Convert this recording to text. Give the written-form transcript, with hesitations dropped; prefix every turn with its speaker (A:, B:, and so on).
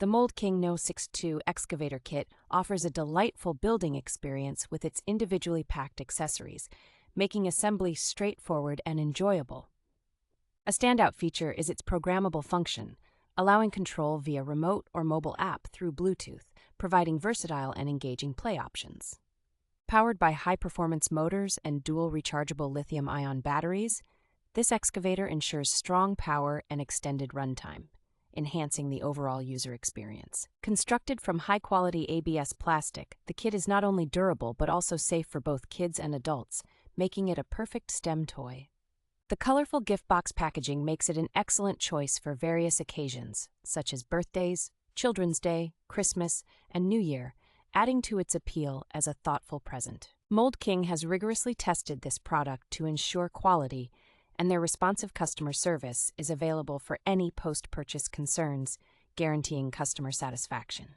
A: The Mould King No. 62 Excavator Kit offers a delightful building experience with its individually packed accessories, making assembly straightforward and enjoyable. A standout feature is its programmable function, allowing control via remote or mobile app through Bluetooth, providing versatile and engaging play options. Powered by high-performance motors and dual rechargeable lithium-ion batteries, this excavator ensures strong power and extended runtime, enhancing the overall user experience. Constructed from high-quality ABS plastic, the kit is not only durable but also safe for both kids and adults, making it a perfect STEM toy. The colorful gift box packaging makes it an excellent choice for various occasions, such as birthdays, Children's Day, Christmas, and New Year, adding to its appeal as a thoughtful present. Mould King has rigorously tested this product to ensure quality, and their responsive customer service is available for any post-purchase concerns, guaranteeing customer satisfaction.